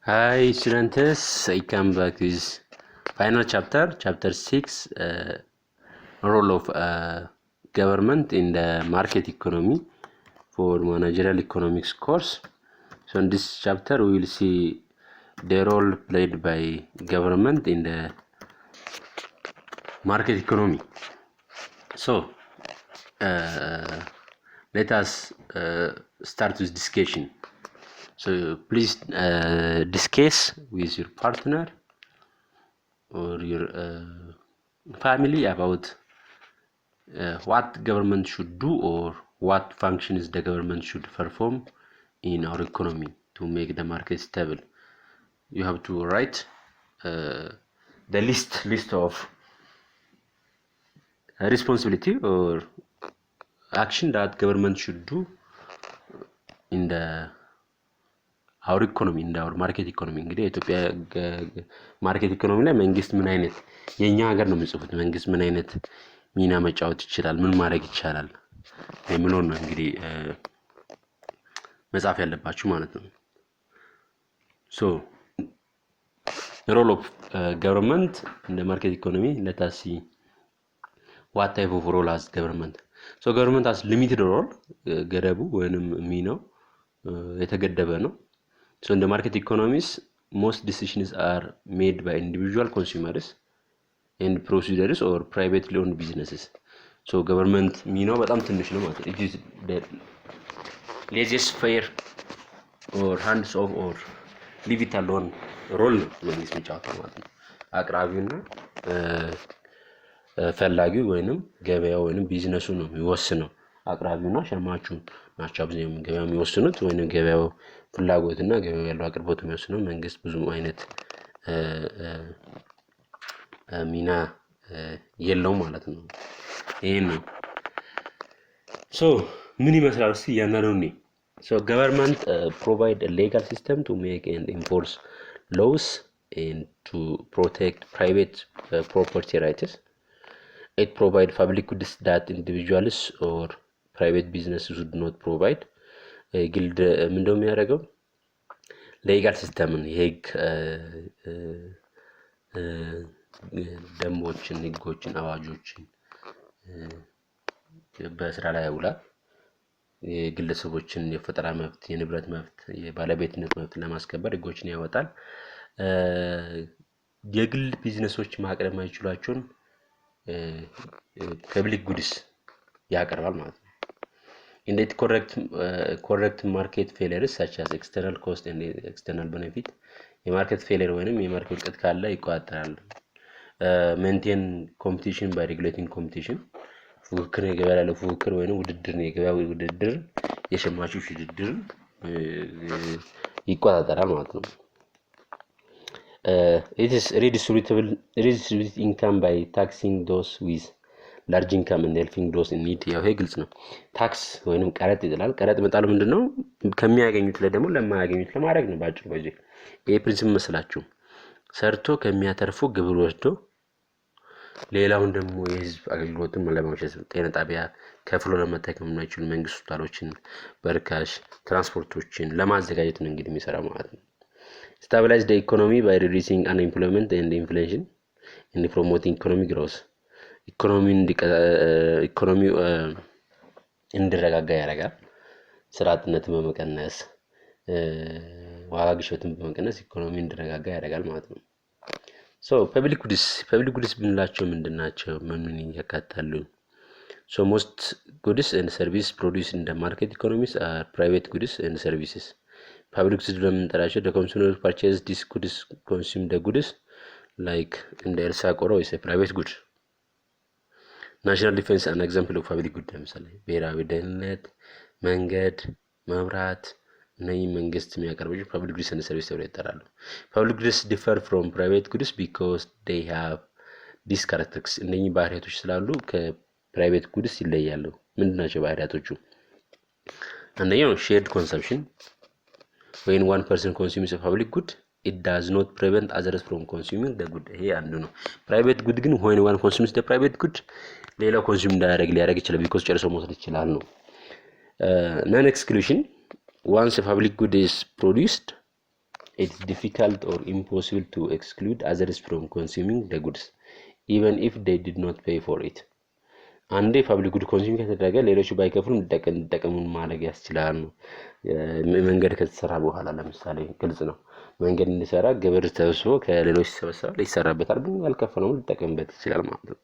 Hi students, I come back with final chapter 6, role of government in the market economy for managerial economics course. So in this chapter we will see the role played by government in the market economy. So let us start with discussion. So please discuss with your partner or your family about what government should do or what functions the government should perform in our economy to make the market stable. You have to write the list of responsibility or action that government should do in the our economy, in our market economy. እንግዲህ ኢትዮጵያ ማርኬት ኢኮኖሚ ላይ መንግስት ምን አይነት የኛ ሀገር ነው የሚጽፉት መንግስት ምን አይነት ሚና መጫወት ይችላል ምን ማድረግ ይችላል የሚለው ነው እንግዲህ መጻፍ ያለባችሁ ማለት ነው። So role of government in the market economy, let us see what type of role has government. So government has limited role ገደቡ ወይንም ሚናው የተገደበ ነው። So in the market economies, most decisions are made by individual consumers and procedures or privately owned businesses. So government ሚናው በጣም ትንሽ ነው ማለት ነው። It is the laissez-faire or hands off or leave it alone role ነው መንግስት የሚጫወተው ማለት ነው። አቅራቢውና ፈላጊው ወይንም ገበያው ወይንም ቢዝነሱ ነው የሚወስነው። አቅራቢውና ሸማቹ ናቸው አብዛኛው ገበያው የሚወስኑት ወይንም ገበያው ፍላጎትና ገበያው ያለው አቅርቦት የሚወስነው መንግስት ብዙ አይነት ሚና የለው ማለት ነው። ይሄን ነው so ምን ይመስላል እስቲ ያናነው ነው so government provide a legal system to make and enforce laws and to protect private property rights. It provide public goods that individuals or private businesses would not provide. ግልድ ምንድነው የሚያደርገው ሌጋል ሲስተምን የህግ ደንቦችን ህጎችን አዋጆችን በስራ ላይ ያውላል። የግለሰቦችን የፈጠራ መብት የንብረት መብት የባለቤትነት መብት ለማስከበር ህጎችን ያወጣል። የግል ቢዝነሶች ማቅረብ ማይችሏቸውን ፐብሊክ ጉድስ ያቀርባል ማለት ነው። In the correct market failures such as external cost and external benefit, የማርኬት ፌሊየር ወይንም የማርኬት ውድቀት ካለ ይቆጣጠራል። maintain competition by regulating competition, ፉክክር የገበያ ላይ ፉክክር ወይንም ውድድር ነው የገበያ ውድድር የሸማቾች ውድድር ይቆጣጠራል ማለት ነው። It is redistribute income by taxing those with large income and helping those in need. ያው ይሄ ግልጽ ነው። ታክስ ወይንም ቀረጥ ይጥላል። ቀረጥ መጣሉ ምንድነው ከሚያገኙት ላይ ደግሞ ለማያገኙት ለማድረግ ነው ባጭሩ በዚህ ይሄ ፕሪንሲፕል መስላችሁ ሰርቶ ከሚያተርፉ ግብር ወስዶ ሌላውን ደግሞ የህዝብ አገልግሎትን ለማመቻቸት ጤና ጣቢያ ከፍሎ ለመጠቀም የማይችሉ መንግስት ሆስፒታሎችን በርካሽ ትራንስፖርቶችን ለማዘጋጀት ነው እንግዲህ የሚሰራው ማለት ነው። Stabilize the economy by reducing unemployment and inflation and promoting economic growth. ኢኮኖሚው እንዲረጋጋ ያደርጋል። ስራ አጥነትን በመቀነስ ዋጋ ግሽበትን በመቀነስ ኢኮኖሚ እንዲረጋጋ ያደርጋል ማለት ነው። So public goods ብንላቸው ምንድናቸው ምን ያካትታሉ? So most goods and services produced in the market economies are private goods and services. Public goods ለምንጠራቸው the consumer purchase these goods consume the goods like in the Elsa Koro is a private good. National defense an example of public good ለምሳሌ ብሔራዊ ደህንነት መንገድ መብራት እነዚህ መንግስት የሚያቀርባቸው public goods and services ተብለው ይጠራሉ። Public goods differ from private goods because they have these characteristics. እነዚህ ባህሪያቶች ስላሉ ከፕራይቬት ጉድስ ይለያሉ። ምንድናቸው ባህሪያቶቹ? አንደኛው shared consumption. When one person consumes a public good, it does not prevent others from consuming the good. ይሄ አንዱ ነው። private good ግን when one consumes the private good ሌላው ኮንሱም ሊያደርግ ይችላል because ጨርሶ መውሰድ ይችላል ነው። non exclusion, once a public good is produced it's difficult or impossible to exclude others from consuming the goods even if they did not pay for it አንዴ ፐብሊክ ጉድ ኮንሱም ከተደረገ ሌሎቹ ባይከፍሉም እንደጠቀሙን ማድረግ ያስችላል ነው መንገድ ከተሰራ በኋላ ለምሳሌ ግልጽ ነው መንገድ እንዲሰራ ግብር ተሰብስቦ ከሌሎች ተሰብስቦ ሊሰራበታል ግን ያልከፈለው ሊጠቀምበት ይችላል ማለት ነው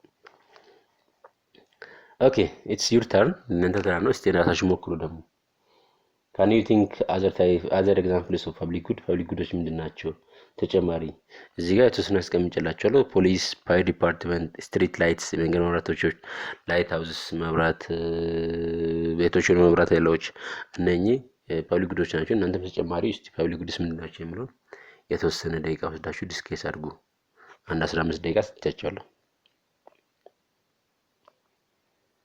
ኦኬ ኢትስ ዩር ተርን እናንተ ተራ ነው እስቲ ራሳችሁ ሞክሩ ደግሞ Can you think other examples of public goods ምንድናቸው ተጨማሪ እዚህ ጋር የተወሰነ አስቀምጬላችኋለሁ ፖሊስ ፋየር ዲፓርትመንት ስትሪት ላይትስ መንገድ መብራቶች ላይት ሃውስስ መብራት ቤቶች መብራት ያለዎች እነኚህ ፐብሊክ ጉዶች ናቸው እናንተም ተጨማሪ እስቲ ፐብሊክ ጉድስ ምንድናቸው የሚለው የተወሰነ ደቂቃ ወስዳችሁ ዲስከስ አድርጉ አንድ 15 ደቂቃ ሰጥቻችኋለሁ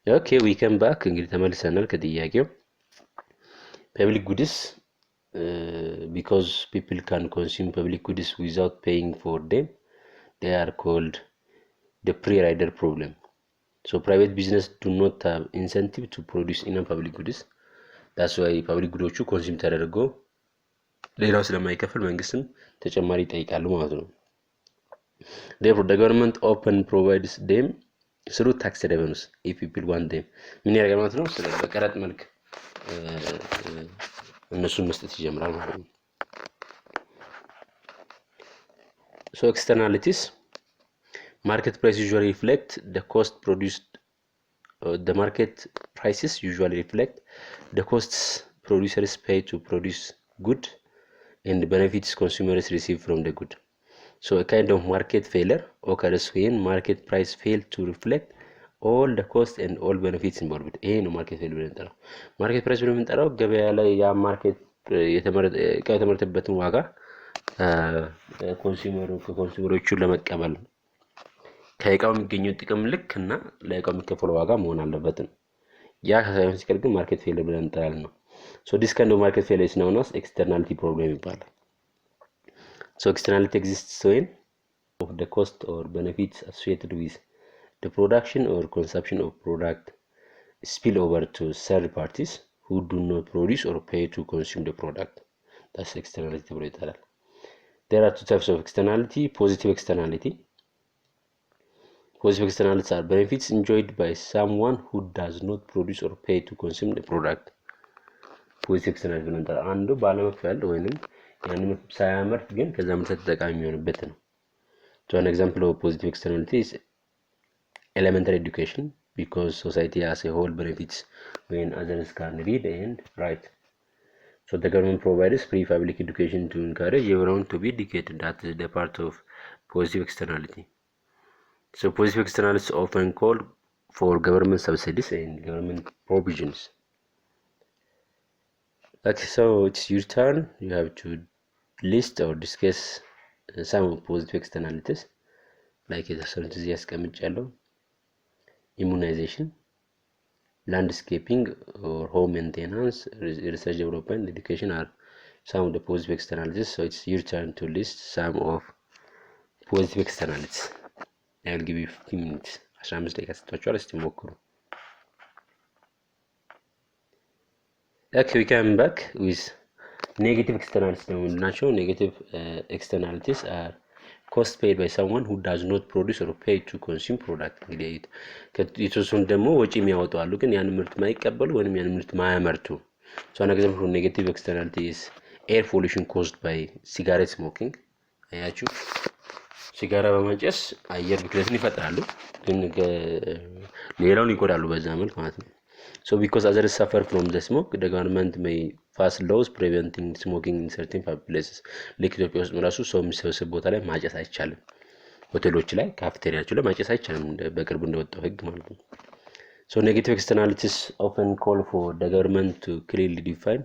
ኦኬ we come back እንግዲህ ተመልሰናል ከጥያቄው public goods because people can consume public goods without paying for them they are called the pre-rider problem so private business do not have incentive to produce enough public goods that's why public goods consume ተደርጎ ሌላው ስለማይከፍል መንግስትም ተጨማሪ ይጠይቃሉ ማለት ነው therefore the government often provides them through tax revenues if people want them ምን ያደርጋል ማለት ነው ስለ በቀረጥ መልክ እነሱን መስጠት ይጀምራል ማለት ነው so externalities market price usually reflect the cost produced the market prices usually reflect the costs producers pay to produce good and the benefits consumers receive from the good so a kind of market failure occurs when market price fail to reflect all the cost and all benefits involved ይሄ ነው ማርኬት ቬልዩ ብንጠራው ማርኬት ፕራይስ ብንጠራው ገበያ ላይ ያ ማርኬት የተመረተበትን ዋጋ ኮንሱመሮቹ ለመቀበል ከእቃው የሚገኘው ጥቅም ልክና ለእቃው የሚከፈለው ዋጋ መሆን አለበት ያ ሳይሆን ሲቀር ግን ማርኬት ፌለር ብለን እንጠራለን ነው so this kind of market failure is known as externality problem ይባላል so externality exists when of the cost or benefits associated with the production or consumption of product spill over to third parties who do not produce or pay to consume the product that's externality ተብሎ ይጠራል there are two types of externality positive externalities are benefits enjoyed by someone who does not produce or pay to consume the product positive externality ብለን አንዱ ባለመክፈል ወይንም ያንን ሳያመርት ግን ከዛ ምርት ተጠቃሚ የሚሆንበት ነው so an example of positive externality is elementary education because society as a whole benefits when others can read and write so the government provides free public education to encourage everyone to be educated that is the part of positive externality so positive externalities often call for government subsidies and government provisions okay so it's your turn you have to list or discuss some of positive externalities like የተሰሩት እዚህ ያስቀምጫለሁ immunization landscaping or home maintenance research development education are some of the positive externalities so it's your turn to list some of positive externalities I will give you 15 minutes 15 ደቂቃ ሰጥቷችኋል እስቲ ሞክሩ okay we come back with negative externalities ደግሞ ምንድናቸው negative externalities are cost paid by someone who does not produce or pay to consume product እንግዲህ የተወሰኑ ደግሞ ወጪ የሚያወጡ አሉ ግን ያን ምርት ማይቀበሉ ወይንም ያን ምርት ማያመርቱ so an example of negative externality is air pollution caused by cigarette smoking አያችሁ ሲጋራ በማጨስ አየር ብክለትን ይፈጥራሉ ግን ሌላውን ይጎዳሉ በዛ መልኩ ማለት ነው so because others suffer from the smoke the government may pass laws preventing smoking in certain places like ኢትዮጵያ ውስጥ ራሱ ሰው የሚሰበሰብ ቦታ ላይ ማጨስ አይቻልም ሆቴሎች ላይ ካፍቴሪያዎች ላይ ማጨስ አይቻልም በቅርቡ እንደወጣው ህግ ማለት ነው so negative externalities often call for the government to clearly define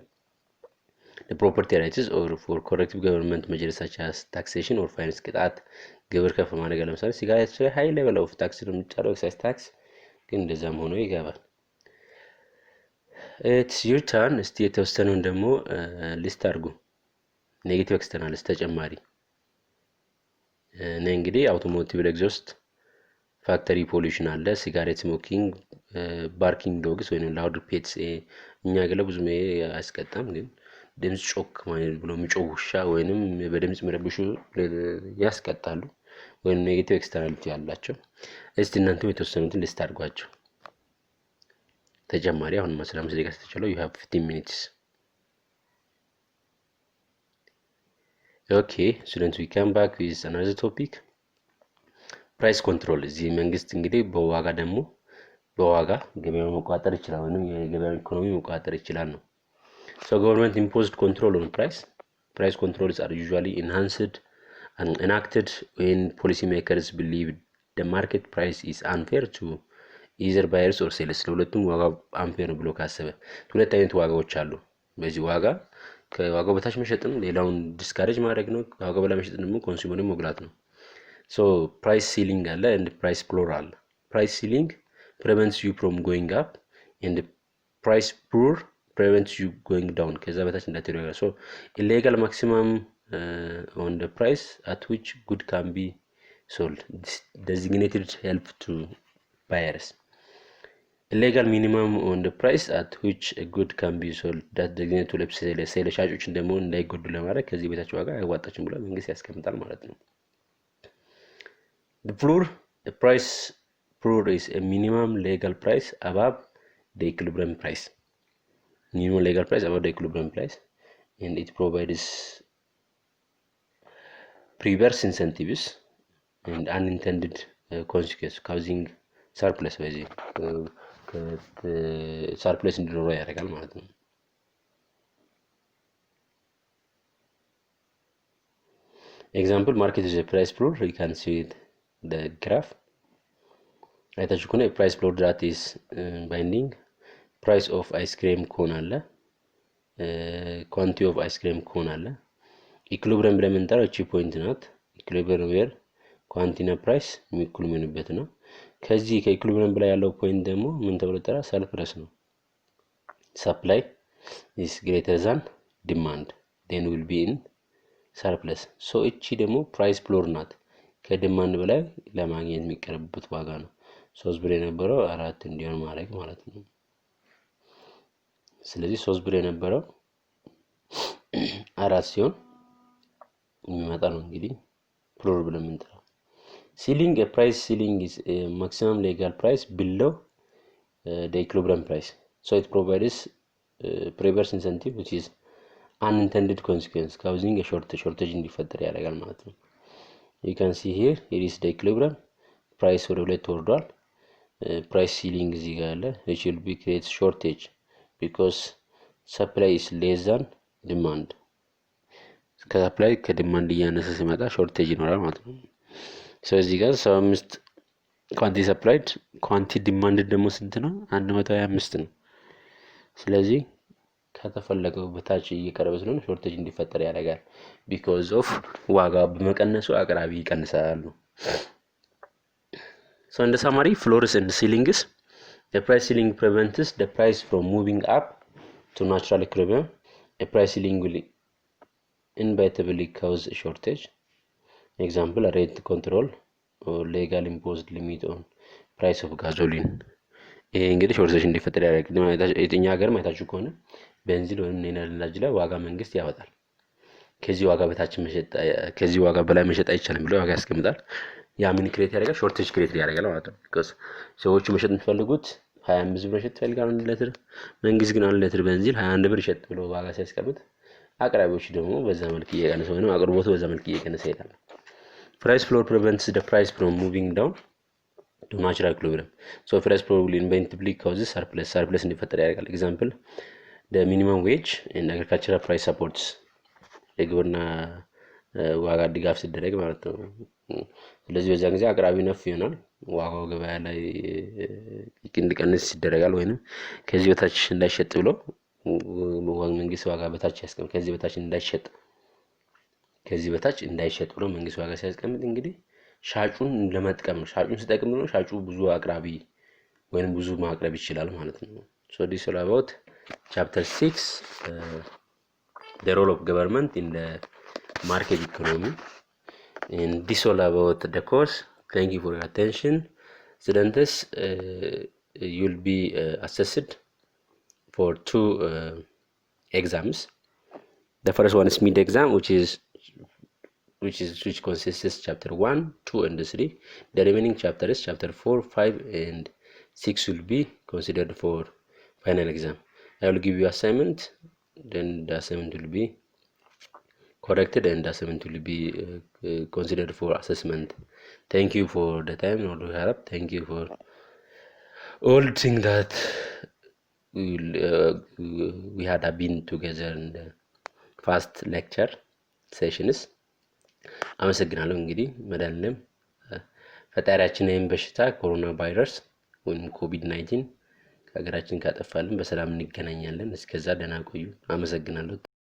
the property rights or for corrective government measures such as taxation or fines ቅጣት ግብር ከፍ ማድረግ ለምሳሌ ሲጋራዎች ላይ high level of tax ነው የሚጫረው excise tax ግን እንደዛም ሆኖ ይገባል it's your turn እስቲ የተወሰነውን ደግሞ ሊስት አድርጉ ኔጌቲቭ ኤክስተርናልስ ተጨማሪ እኔ እንግዲህ አውቶሞቲቭ ኤግዞስት ፋክተሪ ፖሊዩሽን አለ ሲጋሬት ስሞኪንግ ባርኪንግ ዶግስ ወይንም ላውድ ፔትስ እኛ ገለ ብዙ አያስቀጣም ግን ድምጽ ጮክ ማለት ብሎ የሚጮህ ውሻ ወይንም በድምጽ የሚረብሹ ያስቀጣሉ ወይንም ኔጌቲቭ ኤክስተርናሊቲ ያላቸው። እስቲ እናንተም የተወሰኑትን ሊስት አድርጓቸው። ተጨማሪ አሁን 15 ደቂቃ ተጨለው you have 15 minutes. Okay, students, we come back with another topic. ፕራይስ ኮንትሮል። እዚህ መንግስት እንግዲህ በዋጋ ደግሞ በዋጋ ገበያውን መቆጣጠር ይችላል ወይንም የገበያውን ኢኮኖሚ መቆጣጠር ይችላል ነው። So government imposed control on price. Price controls are usually enhanced and enacted when policymakers believe the market price is unfair to either buyers or sellers. ለሁለቱም ዋጋ አንፌር ብሎ ካሰበ ሁለት አይነት ዋጋዎች አሉ። በዚህ ዋጋ ከዋጋው በታች መሸጥም ሌላውን ዲስካሬጅ ማድረግ ነው። ከዋጋው በላይ መሸጥ ደግሞ ኮንሱመርን መጉዳት ነው። So price ceiling አለ and price floor አለ። Price ceiling prevents you from going up and the price floor prevents you going down. ከዛ በታች እንዳትሄዱ ያደርጋል። So illegal maximum on the price at which good can be sold. This designated help to buyers. Illegal minimum on the price at which a good can be sold. That designated to ለምሳሌ ሻጮችን ደግሞ እንዳይጎዱ ለማድረግ ከዚህ በታች ዋጋ አይዋጣችም ብሎ መንግስት ያስቀምጣል ማለት ነው። The floor, the price floor is a minimum legal price above the equilibrium price. Minimum legal price above the equilibrium price, and it provides perverse incentives and unintended consequences causing surplus. surplus እንዲኖረው ያደርጋል ማለት ነው። Example, market is a price floor. You can see it. The graph አይታችሁ ከሆነ price floor that is binding price of ice cream cone አለ quantity of ice cream cone አለ equilibrium ብለን የምንጠራው እቺ ፖይንት ናት equilibrium where quantity እና price እኩል የሚሆኑበት ነው ከዚህ ከequilibrium በላይ ያለው ፖይንት ደግሞ ምን ተብሎ ይጠራል surplus ነው supply is greater than demand then will be in surplus so እቺ ደግሞ price floor ናት ከዲማንድ በላይ ለማግኘት የሚቀርብበት ዋጋ ነው 3 ብር የነበረው 4 እንዲሆን ማድረግ ማለት ነው ስለዚህ 3 ብር የነበረው 4 ሲሆን የሚመጣ ነው እንግዲህ ፍሎር ብለን የምንጠራው ceiling a price ceiling is a maximum legal price below the equilibrium price so it provides perverse incentive which is unintended consequence causing a shortage እንዲፈጠር ያደርጋል ማለት ነው you can see here is the equilibrium price ወደ ሁለት ወርዷል price ceiling እዚህ ጋር አለ which will be create shortage because supply is less than demand supply ከዲማንድ እያነሰ ሲመጣ shortage ይኖራል ማለት ነው ስለዚህ ጋር 75 quantity supplied quantity demand ደግሞ ስንት ነው 125 ነው ስለዚህ ከተፈለገው በታች እየቀረበ ስለሆነ ሾርቴጅ እንዲፈጠር ያደርጋል because of ዋጋ በመቀነሱ አቅራቢ ይቀንሳሉ so in the summary floors and ceilings the price ceiling prevents the price from moving up to natural equilibrium a price ceiling will inevitably cause a shortage example a rate control or legal imposed limit on price of gasoline ይሄ እንግዲህ ሾርቴጅ እንዲፈጠር ያደርጋል የትኛ ሀገር ማይታችሁ ከሆነ ቤንዚን ወይም ነዳጅ ላይ ዋጋ መንግስት ያወጣል ከዚህ ዋጋ በታች መሸጥ ከዚህ ዋጋ በላይ መሸጥ አይቻልም ብሎ ዋጋ ያስቀምጣል ያ ምን ክሬት ያደርጋል ሾርቴጅ ክሬት ያደርጋል ማለት ነው because ሰዎች መሸጥ የሚፈልጉት 25 ብር መሸጥ ይፈልጋሉ 1 ሊትር መንግስት ግን 1 ሊትር ቤንዚን 21 ብር ይሸጥ ብሎ ዋጋ ሲያስቀምጥ አቅራቢዎች ደግሞ በዛ መልኩ እየቀነሰ ወይንም አቅርቦቱ በዛ መልኩ እየቀነሰ ይሄዳል price floor prevents the price from moving down to natural equilibrium so price floor will inevitably cause surplus እንዲፈጠር ያደርጋል example the minimum wage and agricultural price supports የግብርና ዋጋ ድጋፍ ሲደረግ ማለት ነው ስለዚህ በዛ ጊዜ አቅራቢ ነፍ ይሆናል ዋጋው ገበያ ላይ እንዲቀንስ ይደረጋል ወይንም ከዚህ በታች እንዳይሸጥ ብሎ መንግስት ዋጋ በታች ያስቀምጥ ከዚህ በታች እንዳይሸጥ ብሎ መንግስት ዋጋ ሲያስቀምጥ እንግዲህ ሻጩን ለመጥቀም ነው ሻጩን ሲጠቅም ነው ሻጩ ብዙ አቅራቢ ወይንም ብዙ ማቅረብ ይችላል ማለት ነው so this is all about chapter 6 the role of government in the market economy and this is all about the course thank you for your attention students you'll be assessed for 2 exams The first one is mid exam, which consists chapter 1, 2, and 3. The remaining chapters, chapter 4, 5, and 6 will be considered for final exam. I will give you assignment, then the assignment will be corrected and the assignment will be considered for assessment. Thank you for the time, all you have. Thank you for all things that we had been together in the first lecture sessions. አመሰግናለሁ። እንግዲህ መድኃኒዓለም ፈጣሪያችንን በሽታ ኮሮና ቫይረስ ወይም ኮቪድ-19 ከሀገራችን ካጠፋልን በሰላም እንገናኛለን። እስከዛ ደህና ቆዩ። አመሰግናለሁ።